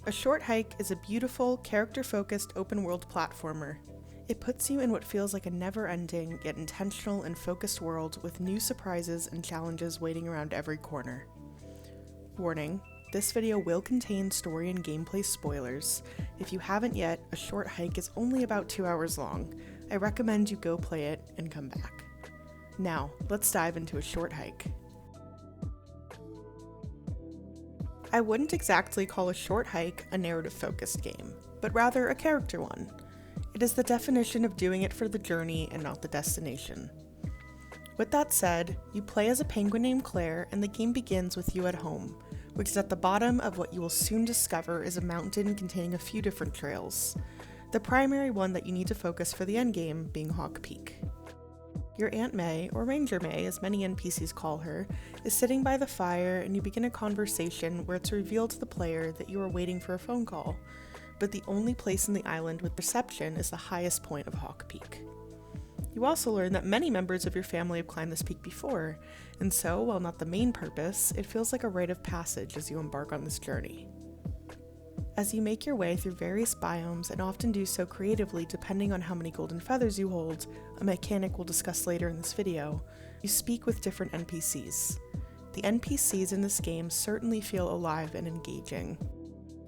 A Short Hike is a beautiful, character-focused open-world platformer. It puts you in what feels like a never-ending, yet intentional and focused world with new surprises and challenges waiting around every corner. Warning, this video will contain story and gameplay spoilers. If you haven't yet, A Short Hike is only about 2 hours long. I recommend you go play it and come back. Now, let's dive into A Short Hike. I wouldn't exactly call A Short Hike a narrative-focused game, but rather a character one. It is the definition of doing it for the journey and not the destination. With that said, you play as a penguin named Claire, and the game begins with you at home, which is at the bottom of what you will soon discover is a mountain containing a few different trails. The primary one that you need to focus for the endgame being Hawk Peak. Your Aunt May, or Ranger May as many NPCs call her, is sitting by the fire and you begin a conversation where it's revealed to the player that you are waiting for a phone call, but the only place in the island with reception is the highest point of Hawk Peak. You also learn that many members of your family have climbed this peak before, and so, while not the main purpose, it feels like a rite of passage as you embark on this journey. As you make your way through various biomes, and often do so creatively depending on how many golden feathers you hold, a mechanic we'll discuss later in this video, you speak with different NPCs. The NPCs in this game certainly feel alive and engaging.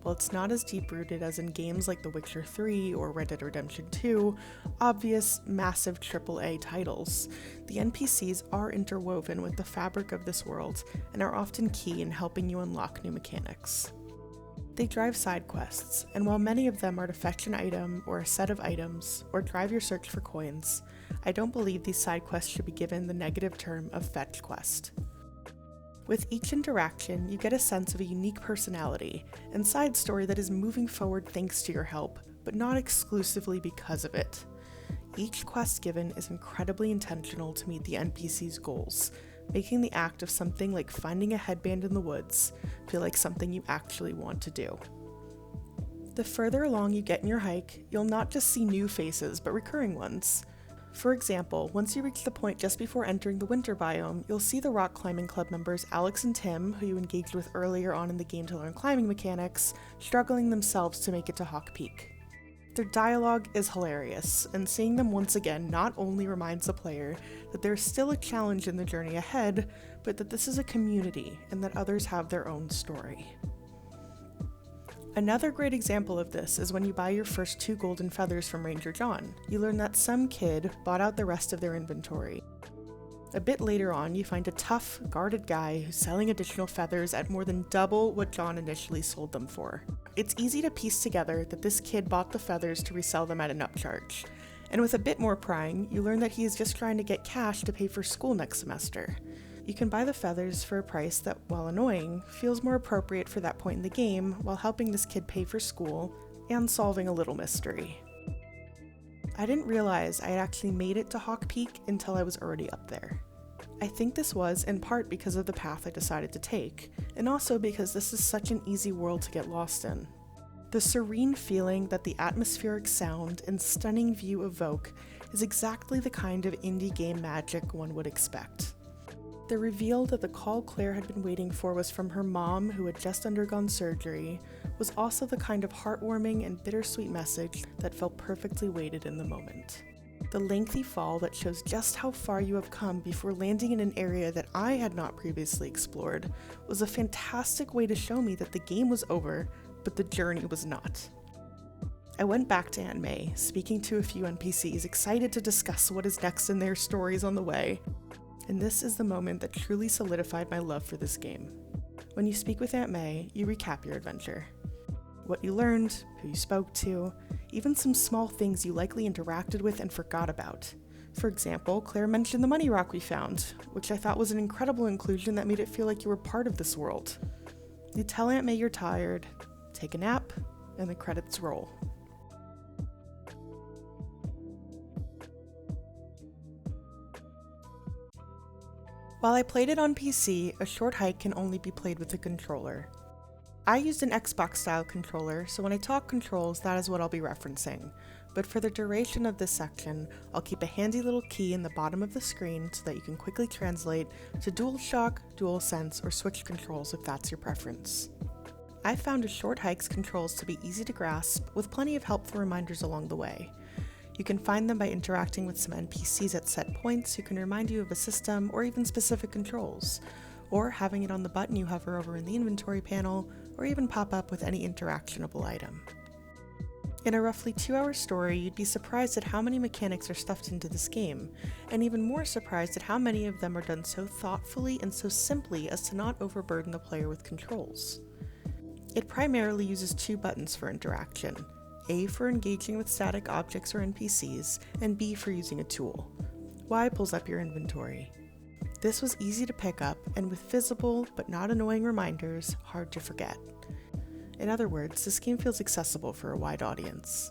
While it's not as deep-rooted as in games like The Witcher 3 or Red Dead Redemption 2, obvious, massive AAA titles, the NPCs are interwoven with the fabric of this world and are often key in helping you unlock new mechanics. They drive side quests, and while many of them are to fetch an item or a set of items, or drive your search for coins, I don't believe these side quests should be given the negative term of fetch quest. With each interaction, you get a sense of a unique personality and side story that is moving forward thanks to your help, but not exclusively because of it. Each quest given is incredibly intentional to meet the NPC's goals, making the act of something like finding a headband in the woods feel like something you actually want to do. The further along you get in your hike, you'll not just see new faces, but recurring ones. For example, once you reach the point just before entering the winter biome, you'll see the rock climbing club members Alex and Tim, who you engaged with earlier on in the game to learn climbing mechanics, struggling themselves to make it to Hawk Peak. Their dialogue is hilarious, and seeing them once again not only reminds the player that there's still a challenge in the journey ahead, but that this is a community and that others have their own story. Another great example of this is when you buy your first 2 golden feathers from Ranger John. You learn that some kid bought out the rest of their inventory. A bit later on, you find a tough, guarded guy who's selling additional feathers at more than double what John initially sold them for. It's easy to piece together that this kid bought the feathers to resell them at an upcharge. And with a bit more prying, you learn that he is just trying to get cash to pay for school next semester. You can buy the feathers for a price that, while annoying, feels more appropriate for that point in the game while helping this kid pay for school and solving a little mystery. I didn't realize I had actually made it to Hawk Peak until I was already up there. I think this was in part because of the path I decided to take, and also because this is such an easy world to get lost in. The serene feeling that the atmospheric sound and stunning view evoke is exactly the kind of indie game magic one would expect. The reveal that the call Claire had been waiting for was from her mom, who had just undergone surgery, was also the kind of heartwarming and bittersweet message that felt perfectly weighted in the moment. The lengthy fall that shows just how far you have come before landing in an area that I had not previously explored was a fantastic way to show me that the game was over, but the journey was not. I went back to Aunt May, speaking to a few NPCs, excited to discuss what is next in their stories on the way. And this is the moment that truly solidified my love for this game. When you speak with Aunt May, you recap your adventure. What you learned, who you spoke to, even some small things you likely interacted with and forgot about. For example, Claire mentioned the money rock we found, which I thought was an incredible inclusion that made it feel like you were part of this world. You tell Aunt May you're tired, take a nap, and the credits roll. While I played it on PC, A Short Hike can only be played with a controller. I used an Xbox-style controller, so when I talk controls, that is what I'll be referencing. But for the duration of this section, I'll keep a handy little key in the bottom of the screen so that you can quickly translate to DualShock, DualSense, or Switch controls if that's your preference. I found A Short Hike's controls to be easy to grasp, with plenty of helpful reminders along the way. You can find them by interacting with some NPCs at set points who can remind you of a system or even specific controls, or having it on the button you hover over in the inventory panel, or even pop up with any interactionable item. In a roughly 2-hour story, you'd be surprised at how many mechanics are stuffed into this game, and even more surprised at how many of them are done so thoughtfully and so simply as to not overburden the player with controls. It primarily uses 2 buttons for interaction, A for engaging with static objects or NPCs, and B for using a tool. Y pulls up your inventory. This was easy to pick up, and with visible but not annoying reminders, hard to forget. In other words, this game feels accessible for a wide audience.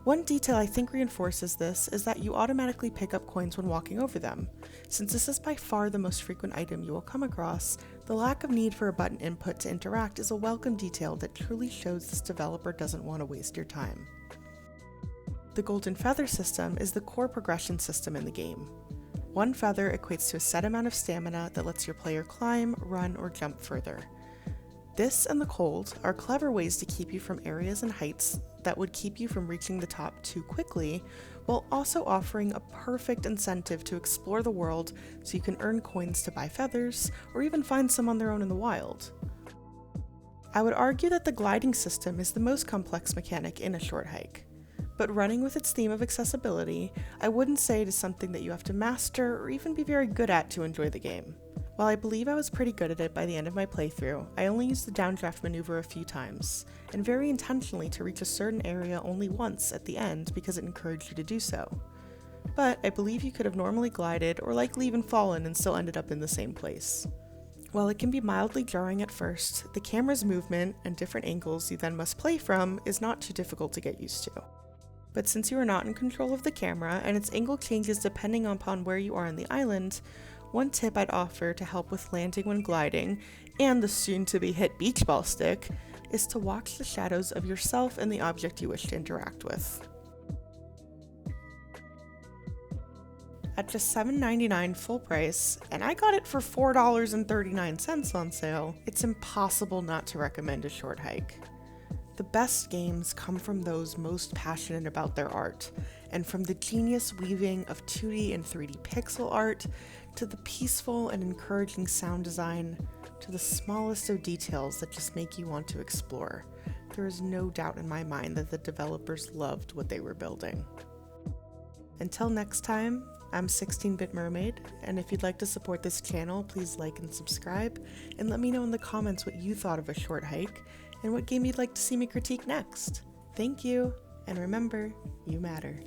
One detail I think reinforces this is that you automatically pick up coins when walking over them. Since this is by far the most frequent item you will come across, the lack of need for a button input to interact is a welcome detail that truly shows this developer doesn't want to waste your time. The Golden Feather system is the core progression system in the game. 1 feather equates to a set amount of stamina that lets your player climb, run, or jump further. This and the cold are clever ways to keep you from areas and heights that would keep you from reaching the top too quickly, while also offering a perfect incentive to explore the world so you can earn coins to buy feathers, or even find some on their own in the wild. I would argue that the gliding system is the most complex mechanic in A Short Hike, but running with its theme of accessibility, I wouldn't say it is something that you have to master or even be very good at to enjoy the game. While I believe I was pretty good at it by the end of my playthrough, I only used the downdraft maneuver a few times, and very intentionally to reach a certain area only once at the end because it encouraged you to do so. But I believe you could have normally glided or likely even fallen and still ended up in the same place. While it can be mildly jarring at first, the camera's movement and different angles you then must play from is not too difficult to get used to. But since you are not in control of the camera and its angle changes depending upon where you are on the island, one tip I'd offer to help with landing when gliding, and the soon-to-be-hit beach ball stick, is to watch the shadows of yourself and the object you wish to interact with. At just $7.99 full price, and I got it for $4.39 on sale, it's impossible not to recommend A Short Hike. The best games come from those most passionate about their art, and from the genius weaving of 2D and 3D pixel art, to the peaceful and encouraging sound design, to the smallest of details that just make you want to explore. There is no doubt in my mind that the developers loved what they were building. Until next time, I'm 16-Bit Mermaid, and if you'd like to support this channel, please like and subscribe, and let me know in the comments what you thought of A Short Hike, and what game you'd like to see me critique next. Thank you, and remember, you matter.